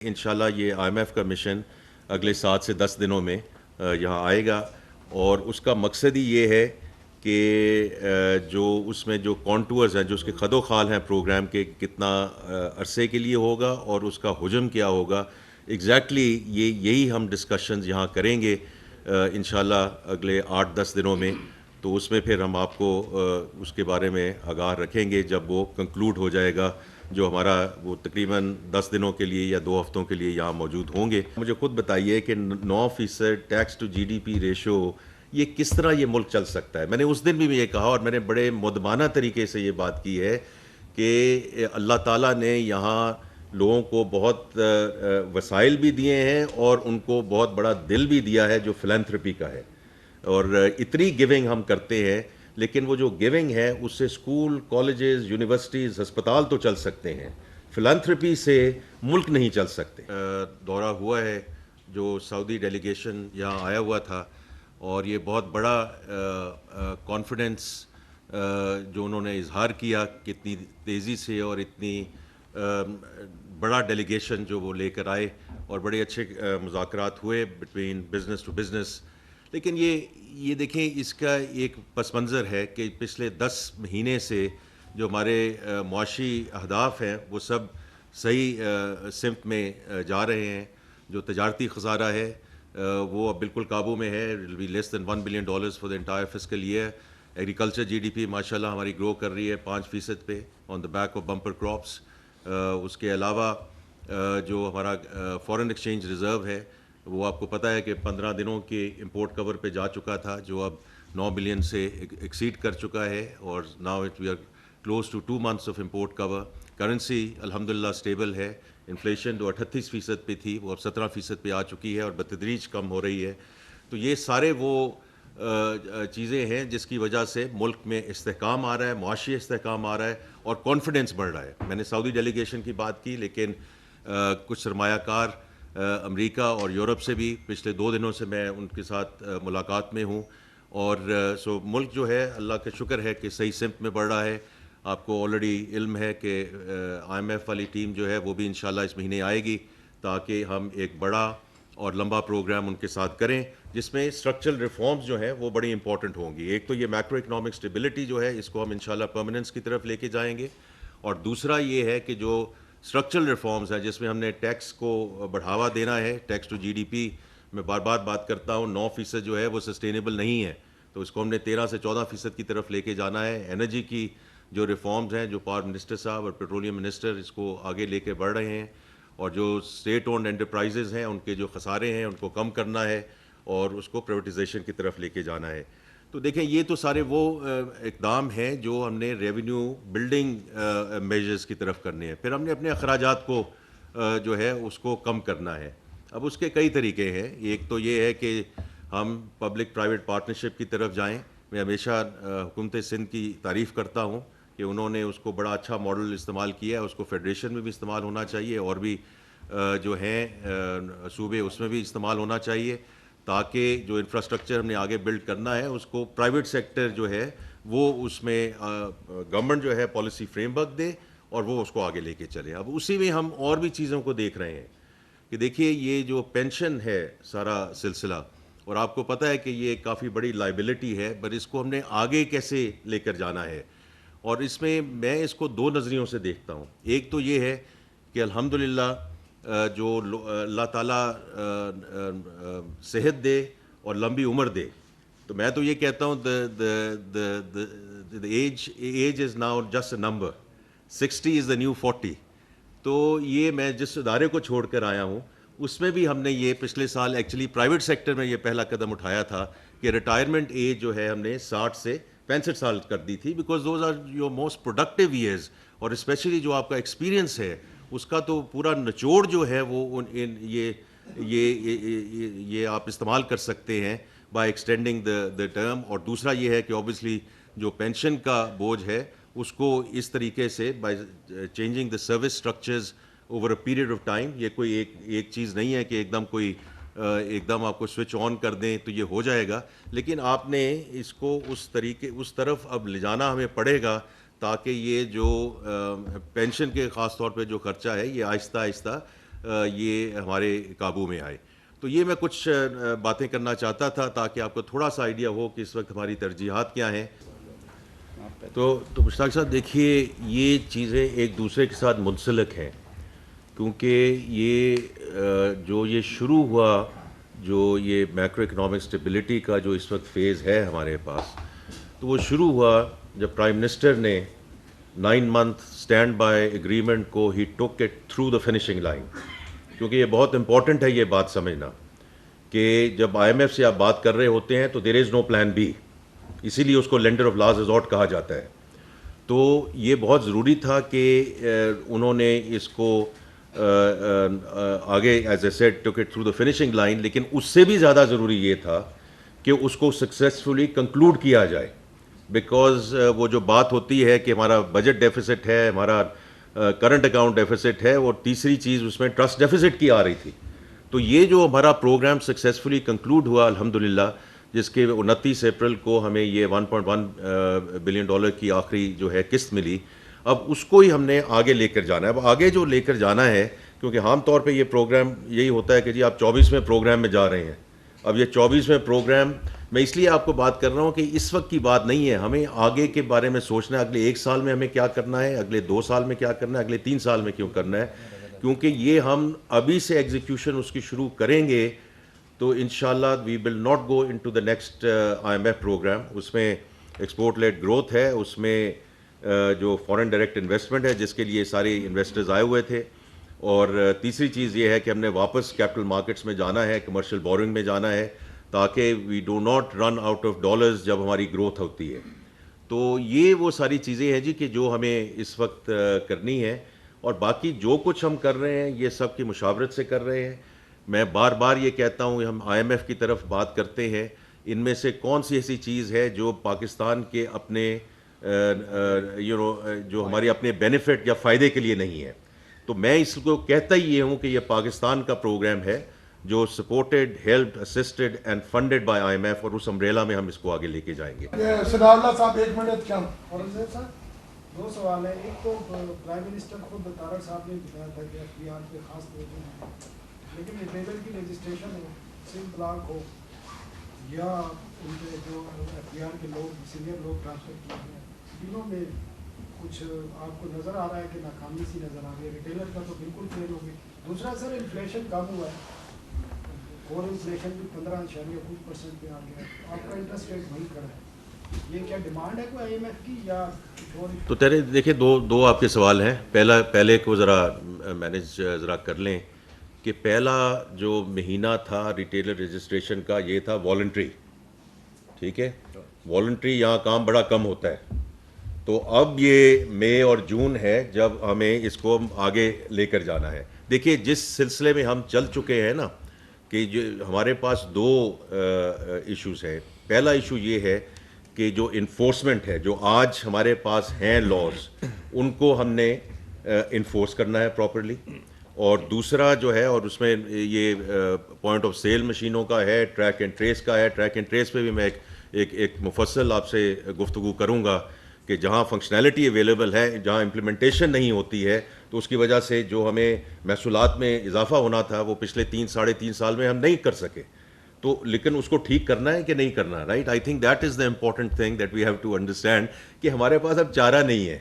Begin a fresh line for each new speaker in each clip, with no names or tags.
انشاءاللہ یہ IMF کا مشن اگلے 7 سے 10 دنوں میں یہاں آئے گا، اور اس کا مقصد ہی یہ ہے کہ جو اس میں جو کانٹورز ہیں، جو اس کے خد و خال ہیں پروگرام کے، کتنا عرصے کے لیے ہوگا اور اس کا حجم کیا ہوگا، ایگزیکٹلی یہی ہم ڈسکشنز یہاں کریں گے انشاءاللہ اگلے 8-10 دنوں میں. تو اس میں پھر ہم آپ کو اس کے بارے میں آگاہ رکھیں گے جب وہ کنکلوڈ ہو جائے گا، جو ہمارا وہ تقریباً 10 دنوں کے لیے یا 2 ہفتوں کے لیے یہاں موجود ہوں گے. مجھے خود بتائیے کہ 9% ٹیکس ٹو GDP ریشو، یہ کس طرح یہ ملک چل سکتا ہے؟ میں نے اس دن بھی یہ کہا، اور میں نے بڑے مدمانہ طریقے سے یہ بات کی ہے کہ اللہ تعالیٰ نے یہاں لوگوں کو بہت وسائل بھی دیے ہیں اور ان کو بہت بڑا دل بھی دیا ہے جو فلینتھرپی کا ہے، اور اتنی گیونگ ہم کرتے ہیں. لیکن وہ جو گیونگ ہے اس سے اسکول، کالجز، یونیورسٹیز، ہسپتال تو چل سکتے ہیں، فلانتھرپی سے ملک نہیں چل سکتے. دورہ ہوا ہے جو سعودی ڈیلیگیشن یہاں آیا ہوا تھا، اور یہ بہت بڑا کانفیڈنس جو انہوں نے اظہار کیا کتنی تیزی سے، اور اتنی بڑا ڈیلیگیشن جو وہ لے کر آئے، اور بڑے اچھے مذاکرات ہوئے بٹوین بزنس ٹو بزنس. لیکن یہ دیکھیں، اس کا ایک پس منظر ہے کہ پچھلے 10 مہینے سے جو ہمارے معاشی اہداف ہیں وہ سب صحیح سمت میں جا رہے ہیں. جو تجارتی خسارہ ہے وہ اب بالکل قابو میں ہے، less than $1 billion for the entire fiscal year. Agriculture GDP ماشاءاللہ ہماری گرو کر رہی ہے 5% پہ on the back of bumper crops. اس کے علاوہ جو ہمارا فارن ایکسچینج ریزرو ہے وہ آپ کو پتہ ہے کہ 15 دنوں کے امپورٹ کور پہ جا چکا تھا، جو اب 9 بلین سے ایکسیڈ کر چکا ہے، اور now we are close to 2 months of import cover. Currency الحمدللہ اسٹیبل ہے. انفلیشن جو 38% پہ تھی وہ اب 17% پہ آ چکی ہے اور بتدریج کم ہو رہی ہے. تو یہ سارے وہ چیزیں ہیں جس کی وجہ سے ملک میں استحکام آ رہا ہے، معاشی استحکام آ رہا ہے، اور کانفیڈنس بڑھ رہا ہے. میں نے سعودی ڈیلیگیشن کی بات کی، لیکن کچھ سرمایہ کار امریکہ اور یورپ سے بھی پچھلے 2 دنوں سے میں ان کے ساتھ ملاقات میں ہوں، اور سو ملک جو ہے اللہ کا شکر ہے کہ صحیح سمت میں بڑھ رہا ہے. آپ کو آلریڈی علم ہے کہ IMF والی ٹیم جو ہے وہ بھی انشاءاللہ اس مہینے آئے گی، تاکہ ہم ایک بڑا اور لمبا پروگرام ان کے ساتھ کریں جس میں اسٹرکچرل ریفارمز جو ہیں وہ بڑی امپورٹنٹ ہوں گی. ایک تو یہ میکرو اکنامک اسٹیبلٹی جو ہے اس کو ہم انشاءاللہ پرماننس کی طرف لے کے جائیں گے، اور دوسرا یہ ہے کہ جو اسٹرکچرل ریفارمز ہیں جس میں ہم نے ٹیکس کو بڑھاوا دینا ہے. ٹیکس ٹو GDP میں بار بار بات کرتا ہوں، 9% جو ہے وہ سسٹینیبل نہیں ہے، تو اس کو ہم نے 13 سے 14% کی طرف لے کے جانا ہے. انرجی کی جو ریفارمز ہیں، جو پاور منسٹر صاحب اور پیٹرولیم منسٹر اس کو آگے لے کے بڑھ رہے ہیں، اور جو اسٹیٹ اونڈ انٹرپرائزز ہیں ان کے جو خسارے ہیں ان کو کم کرنا ہے اور اس کو پرائیویٹائزیشن کی طرف لے کے جانا ہے. تو دیکھیں یہ تو سارے وہ اقدام ہیں جو ہم نے ریونیو بلڈنگ میجرز کی طرف کرنے ہیں. پھر ہم نے اپنے اخراجات کو جو ہے اس کو کم کرنا ہے. اب اس کے کئی طریقے ہیں. ایک تو یہ ہے کہ ہم پبلک پرائیویٹ پارٹنرشپ کی طرف جائیں. میں ہمیشہ حکومت سندھ کی تعریف کرتا ہوں کہ انہوں نے اس کو بڑا اچھا ماڈل استعمال کیا ہے. اس کو فیڈریشن میں بھی استعمال ہونا چاہیے، اور بھی جو ہیں صوبے اس میں بھی استعمال ہونا چاہیے، تاکہ جو انفراسٹرکچر ہم نے آگے بلڈ کرنا ہے اس کو پرائیویٹ سیکٹر جو ہے وہ اس میں گورنمنٹ جو ہے پالیسی فریم ورک دے اور وہ اس کو آگے لے کے چلے. اب اسی میں ہم اور بھی چیزوں کو دیکھ رہے ہیں کہ دیکھیے یہ جو پینشن ہے سارا سلسلہ، اور آپ کو پتہ ہے کہ یہ کافی بڑی لائبلٹی ہے، پر اس کو ہم نے آگے کیسے لے کر جانا ہے. اور اس میں اس کو 2 نظریوں سے دیکھتا ہوں. ایک تو یہ ہے کہ الحمدللہ جو اللہ تعالیٰ صحت دے اور لمبی عمر دے، تو میں تو یہ کہتا ہوں age is now just a number. 60 is the new 40. تو یہ میں جس ادارے کو چھوڑ کر آیا ہوں اس میں بھی ہم نے یہ پچھلے سال ایکچولی پرائیویٹ سیکٹر میں یہ پہلا قدم اٹھایا تھا کہ ریٹائرمنٹ ایج جو ہے ہم نے 60 سے 65 سال کر دی تھی، because those are your most productive years. اور اسپیشلی جو آپ کا ایکسپیرینس ہے اس کا تو پورا نچوڑ جو ہے وہ یہ آپ استعمال کر سکتے ہیں بائی ایکسٹینڈنگ دا ٹرم. اور دوسرا یہ ہے کہ اوبیسلی جو پینشن کا بوجھ ہے اس کو اس طریقے سے by changing the service structures over a period of time. یہ کوئی ایک چیز نہیں ہے کہ ایک دم آپ کو سوئچ آن کر دیں تو یہ ہو جائے گا، لیکن آپ نے اس کو اس طرف اب لے جانا ہمیں پڑے گا، تاکہ یہ جو پینشن کے خاص طور پہ جو خرچہ ہے یہ آہستہ آہستہ یہ ہمارے قابو میں آئے. تو یہ میں کچھ باتیں کرنا چاہتا تھا تاکہ آپ کو تھوڑا سا آئیڈیا ہو کہ اس وقت ہماری ترجیحات کیا ہیں. تو مشتاق صاحب دیکھیے یہ چیزیں ایک دوسرے کے ساتھ منسلک ہیں, کیونکہ یہ جو یہ شروع ہوا, جو یہ میکرو اکنامک اسٹیبلٹی کا جو اس وقت فیز ہے ہمارے پاس, تو وہ شروع ہوا جب پرائم منسٹر نے 9 month اسٹینڈ بائی اگریمنٹ کو ہی took it through the finishing line. کیونکہ یہ بہت امپورٹنٹ ہے یہ بات سمجھنا کہ جب آئی ایم ایف سے آپ بات کر رہے ہوتے ہیں تو دیر از نو پلان بی, اسی لیے اس کو لینڈر آف لاسٹ ریزورٹ کہا جاتا ہے. تو یہ بہت ضروری تھا کہ انہوں نے اس کو آگے as I said took it through the finishing line, لیکن اس سے بھی زیادہ ضروری یہ تھا کہ اس کو سکسیزفلی کنکلوڈ کیا جائے. بیکاز وہ جو بات ہوتی ہے کہ ہمارا بجٹ ڈیفیسٹ ہے, ہمارا کرنٹ اکاؤنٹ ڈیفیسٹ ہے, اور تیسری چیز اس میں ٹرسٹ ڈیفیسٹ کی آ رہی تھی. تو یہ جو ہمارا پروگرام سکسیزفلی کنکلوڈ ہوا الحمدللہ, جس کے 29 اپریل کو ہمیں یہ $1.1 بلین کی آخری جو ہے قسط ملی, اب اس کو ہی ہم نے آگے لے کر جانا ہے. اب آگے جو لے کر جانا ہے, کیونکہ عام طور پہ یہ پروگرام یہی ہوتا ہے کہ جی آپ 24ویں پروگرام میں جا رہے ہیں. اب یہ 24ویں پروگرام میں اس لیے آپ کو بات کر رہا ہوں کہ اس وقت کی بات نہیں ہے, ہمیں آگے کے بارے میں سوچنا ہے, اگلے 1 سال میں ہمیں کیا کرنا ہے, اگلے 2 سال میں کیا کرنا ہے, اگلے 3 سال میں کیوں کرنا ہے. کیونکہ یہ ہم ابھی سے ایگزیکیوشن اس کی شروع کریں گے تو انشاءاللہ we will not go into the next I M F programme. اس میں ایکسپورٹ لیڈ گروتھ ہے, اس میں جو فارن ڈائریکٹ انویسٹمنٹ ہے جس کے لیے سارے انویسٹرز آئے ہوئے تھے, اور تیسری چیز یہ ہے کہ ہم نے واپس کیپٹل مارکیٹس میں جانا ہے, کمرشل بورنگ میں جانا ہے, تاکہ we do not run out of dollars جب ہماری گروتھ ہوتی ہے. تو یہ وہ ساری چیزیں ہیں جی کہ جو ہمیں اس وقت کرنی ہے, اور باقی جو کچھ ہم کر رہے ہیں یہ سب کی مشاورت سے کر رہے ہیں. میں بار بار یہ کہتا ہوں, ہم آئی ایم ایف کی طرف بات کرتے ہیں, ان میں سے کون سی ایسی چیز ہے جو پاکستان کے اپنے جو ہمارے اپنے بینیفٹ یا فائدے کے لیے نہیں ہے. تو میں اس کو کہتا ہی یہ ہوں کہ یہ پاکستان کا پروگرام ہے جو supported, helped, assisted and funded by I M F, اور اس امبریلا میں ہم اس کو آگے لے کے جائیں گے.
صدار اللہ صاحب 1 منٹ کیا صاحب 2 سوال ہیں. ایک تو پرائم منسٹر خود طارق صاحب نے بتایا تھا کہ ایف بی آر پہ خاص توجہ ہے, لیکن ریٹیلر کی رجسٹریشن ہو, سم بلاک ہو, یا ان کے جو ایف بی آر کے لوگ سینئر لوگ ٹرانسفر کیے ہیں, تینوں میں کچھ آپ کو نظر آ رہا ہے کہ ناکامی سی نظر آ رہی ہے. ریٹیلر کا تو بالکل فیل ہو گئی. دوسرا سر انفلیشن کم ہوا ہے, اور انفلیشن بھی 15.5% پہ آ گیا ہے, آپ کا انٹرسٹ ریٹ وہی کڑا ہے. یہ کیا ڈیمانڈ ہے کوئی آئی ایم ایف کی یا کچھ اور؟
تو دیکھیں دو آپ کے سوال ہیں. پہلے کو ذرا مینیج ذرا کر لیں کہ پہلا جو مہینہ تھا ریٹیلر رجسٹریشن کا یہ تھا والنٹری. ٹھیک ہے, والنٹری یہاں کام بڑا کم ہوتا ہے. تو اب یہ مئی اور جون ہے جب ہمیں اس کو آگے لے کر جانا ہے. دیکھیے جس سلسلے میں ہم چل چکے ہیں نا, کہ جو ہمارے پاس 2 ایشوز ہیں. پہلا ایشو یہ ہے کہ جو انفورسمنٹ ہے, جو آج ہمارے پاس ہیں لاز, ان کو ہم نے انفورس کرنا ہے پراپرلی. اور دوسرا جو ہے, اور اس میں یہ پوائنٹ آف سیل مشینوں کا ہے, ٹریک اینڈ ٹریس کا ہے. ٹریک اینڈ ٹریس پہ بھی میں ایک مفصل آپ سے گفتگو کروں گا کہ جہاں فنکشنالٹی اویلیبل ہے, جہاں امپلیمنٹیشن نہیں ہوتی ہے, تو اس کی وجہ سے جو ہمیں محصولات میں اضافہ ہونا تھا وہ پچھلے 3-3.5 سال میں ہم نہیں کر سکے. تو لیکن اس کو ٹھیک کرنا ہے کہ نہیں کرنا, right. I think that is the important thing that we have to understand کہ ہمارے پاس اب چارہ نہیں ہے.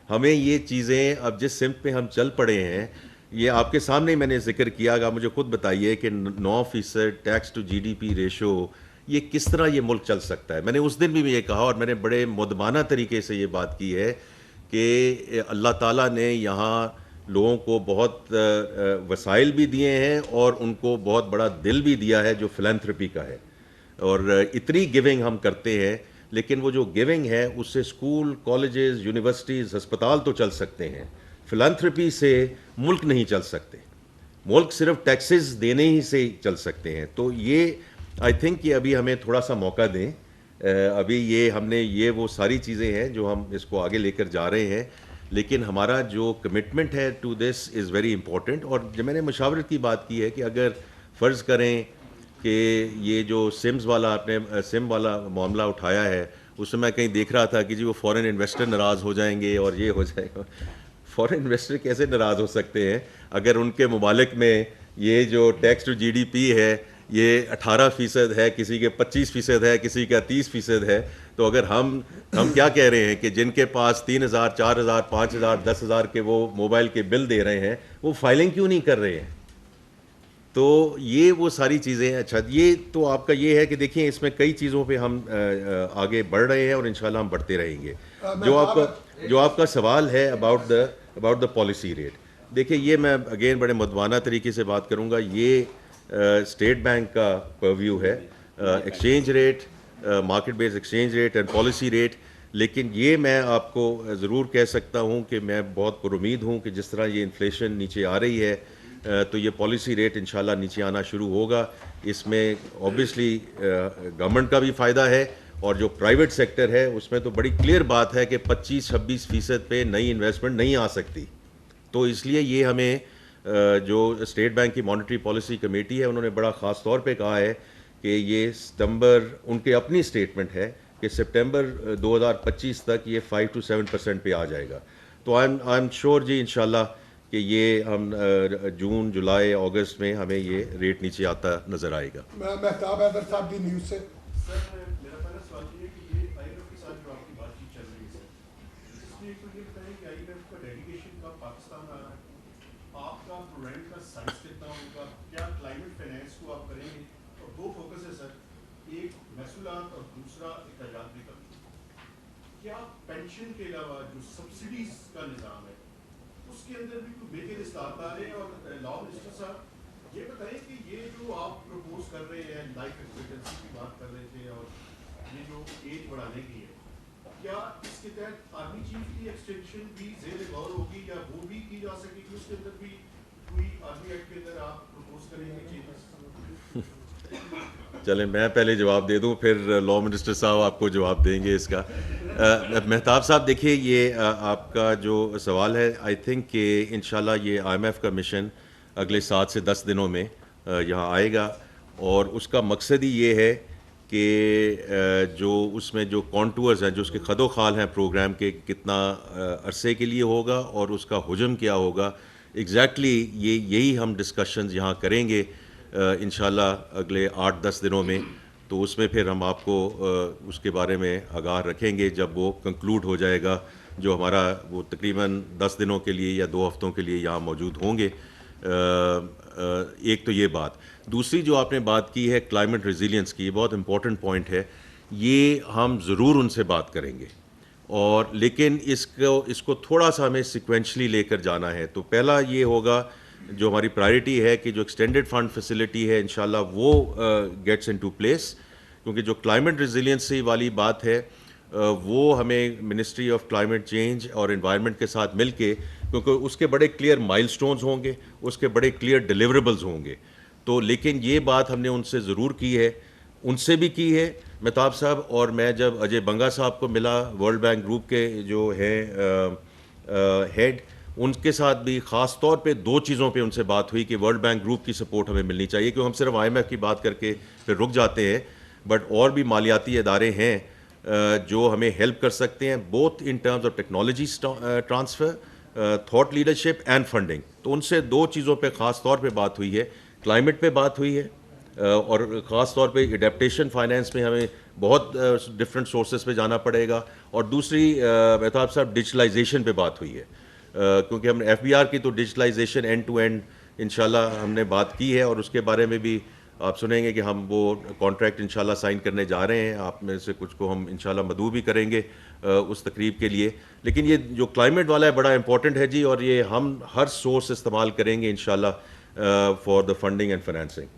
ہمیں یہ چیزیں اب جس سمت پہ ہم چل پڑے ہیں, یہ آپ کے سامنے میں نے ذکر کیا گا. مجھے خود بتائیے کہ 9% tax to G D P ratio, یہ کس طرح یہ ملک چل سکتا ہے. میں نے اس دن بھی یہ کہا, اور میں نے بڑے مدمانہ طریقے سے یہ بات کی ہے کہ اللہ تعالیٰ نے یہاں لوگوں کو بہت وسائل بھی دیے ہیں, اور ان کو بہت بڑا دل بھی دیا ہے جو فلینتھرپی کا ہے. اور اتنی گیونگ ہم کرتے ہیں, لیکن وہ جو گیونگ ہے اس سے اسکول, کالجز, یونیورسٹیز, ہسپتال تو چل سکتے ہیں. فلینتھرپی سے ملک نہیں چل سکتے. ملک صرف ٹیکسز دینے ہی سے چل سکتے ہیں. تو یہ آئی تھنک کہ ابھی ہمیں تھوڑا سا موقع دیں. ابھی یہ ہم نے یہ وہ ساری چیزیں ہیں جو ہم اس کو آگے لے کر جا رہے ہیں, لیکن ہمارا جو کمٹمنٹ ہے to this is very important. اور جب میں نے مشاورت کی بات کی ہے کہ اگر فرض کریں کہ یہ جو سمز والا آپ نے سم والا معاملہ اٹھایا ہے, اس میں میں کہیں دیکھ رہا تھا کہ جی وہ فورن انویسٹر ناراض ہو جائیں گے اور یہ ہو جائے گا. فارن انویسٹر کیسے ناراض ہو سکتے ہیں اگر ان کے ممالک میں یہ جو tax to G D P ہے یہ 18% ہے, کسی کے 25% ہے, کسی کا 30% ہے. تو اگر ہم کیا کہہ رہے ہیں کہ جن کے پاس 3,000 4,000 5,000 10,000 کے وہ موبائل کے بل دے رہے ہیں وہ فائلنگ کیوں نہیں کر رہے ہیں؟ تو یہ وہ ساری چیزیں. اچھا یہ تو آپ کا یہ ہے کہ دیکھیں اس میں کئی چیزوں پہ ہم آگے بڑھ رہے ہیں اور انشاءاللہ ہم بڑھتے رہیں گے. جو آپ کا سوال ہے اباؤٹ دا پالیسی ریٹ, دیکھیں یہ میں اگین بڑے مدوانہ طریقے سے بات کروں گا. یہ اسٹیٹ بینک کا پرویو ہے, exchange rate, market base exchange rate and policy rate. لیکن یہ میں آپ کو ضرور کہہ سکتا ہوں کہ میں بہت پر امید ہوں کہ جس طرح یہ انفلیشن نیچے آ رہی ہے تو یہ پالیسی ریٹ انشاءاللہ نیچے آنا شروع ہوگا. اس میں اوبیسلی گورنمنٹ کا بھی فائدہ ہے اور جو پرائیویٹ سیکٹر ہے اس میں تو بڑی کلیئر بات ہے کہ 25-26% پہ نئی انویسٹمنٹ نہیں آ سکتی. تو اس لیے یہ ہمیں جو اسٹیٹ بینک کی مانیٹری پالیسی کمیٹی ہے انہوں نے بڑا خاص طور پہ کہا ہے کہ یہ ستمبر, ان کے اپنی اسٹیٹمنٹ ہے کہ سپٹمبر 2025 تک یہ 5-7% پہ آ جائے گا. تو آئی ایم شیور جی انشاءاللہ کہ یہ ہم جون جولائی اگست میں ہمیں یہ ریٹ نیچے آتا نظر آئے گا.
مہتاب حیدر صاحب دی نیوز سے.
سر میرا پہلا سوال یہ ہے کہ یہ آئی ایم ایف کے ساتھ جو آپ کی بات چیت چل رہی ہے سر, اس میں تو یہ بتائیں کہ آئی ایم ایف کا ڈیلیگیشن کا پاکستان آ رہا ہے, آپ کا پروگرام کا سائز کتنا ہوگا, کیا کلائمیٹ فائنینس کو آپ کریں گے؟ اور دو فوکس ہے سر, ایک محصولات اور دوسرا اخراجات بھی کریں. کیا پینشن کے علاوہ جو سبسڈیز کا نظام ہے اس کے اندر بھی کوئی میجر اصلاحات آ رہے ہیں؟ اور لا منسٹر صاحب یہ بتائیں کہ یہ جو آپ پروپوز کر رہے ہیں لائف ایکسپیکٹنسی کی بات کر رہے تھے اور یہ جو ایج بڑھانے کی ہے, کیا اس کے تحت آرمی چیف کی ایکسٹینشن بھی زیر غور ہوگی یا وہ بھی کی جا سکے گی؟ اس کے اندر بھی کوئی آرمی ایکٹ کے اندر آپ پروپوز کریں گے چینجز؟
چلیں میں پہلے جواب دے دوں پھر لا منسٹر صاحب آپ کو جواب دیں گے اس کا. مہتاب صاحب دیکھیے یہ آپ کا جو سوال ہے آئی تھنک کہ انشاءاللہ یہ آئی ایم ایف کا مشن اگلے 7 سے 10 دنوں میں یہاں آئے گا اور اس کا مقصد ہی یہ ہے کہ جو اس میں جو کانٹورز ہیں, جو اس کے خد و خال ہیں پروگرام کے, کتنا عرصے کے لیے ہوگا اور اس کا حجم کیا ہوگا, ایگزیکٹلی یہی ہم ڈسکشنز یہاں کریں گے انشاءاللہ اگلے 8-10 دنوں میں. تو اس میں پھر ہم آپ کو اس کے بارے میں آگاہ رکھیں گے جب وہ کنکلوڈ ہو جائے گا, جو ہمارا وہ تقریباً 10 دنوں کے لیے یا 2 ہفتوں کے لیے یہاں موجود ہوں گے. ایک تو یہ بات. دوسری جو آپ نے بات کی ہے کلائمیٹ ریزیلینس کی, یہ بہت امپورٹنٹ پوائنٹ ہے. یہ ہم ضرور ان سے بات کریں گے اور لیکن اس کو تھوڑا سا ہمیں سیکوینشلی لے کر جانا ہے. تو پہلا یہ ہوگا جو ہماری پرائرٹی ہے کہ جو ایکسٹینڈڈ فنڈ فیسلٹی ہے انشاءاللہ وہ گیٹس انٹو پلیس, کیونکہ جو کلائمیٹ ریزیلینسی والی بات ہے وہ ہمیں منسٹری آف کلائمیٹ چینج اور انوائرمنٹ کے ساتھ مل کے, کیونکہ اس کے بڑے کلیئر مائل سٹونز ہوں گے, اس کے بڑے کلیئر ڈیلیوریبلز ہوں گے. تو لیکن یہ بات ہم نے ان سے ضرور کی ہے, ان سے بھی کی ہے مہتاب صاحب. اور میں جب اجے بنگا صاحب کو ملا ورلڈ بینک گروپ کے جو ہیں ہیڈ, ان کے ساتھ بھی خاص طور پہ 2 چیزوں پہ ان سے بات ہوئی کہ ورلڈ بینک گروپ کی سپورٹ ہمیں ملنی چاہیے, کیونکہ ہم صرف آئی ایم ایف کی بات کر کے پھر رک جاتے ہیں, بٹ اور بھی مالیاتی ادارے ہیں جو ہمیں ہیلپ کر سکتے ہیں both in terms of technology transfer, thought leadership and funding. تو ان سے 2 چیزوں پہ خاص طور پہ بات ہوئی ہے. کلائمیٹ پہ بات ہوئی ہے اور خاص طور پہ اڈیپٹیشن فائنینس میں ہمیں بہت ڈفرینٹ سورسز پہ جانا پڑے گا. اور دوسری مہتاب صاحب ڈیجیٹلائزیشن پہ بات ہوئی ہے, کیونکہ ہم نے ایف بی آر کی تو ڈیجیٹلائزیشن اینڈ ٹو اینڈ انشاءاللہ ہم نے بات کی ہے اور اس کے بارے میں بھی آپ سنیں گے کہ ہم وہ کانٹریکٹ انشاءاللہ سائن کرنے جا رہے ہیں. آپ میں سے کچھ کو ہم انشاءاللہ مدعو بھی کریں گے اس تقریب کے لیے. لیکن یہ جو کلائمیٹ والا ہے بڑا امپورٹنٹ ہے جی, اور یہ ہم ہر سورس استعمال کریں گے انشاءاللہ for the funding and financing.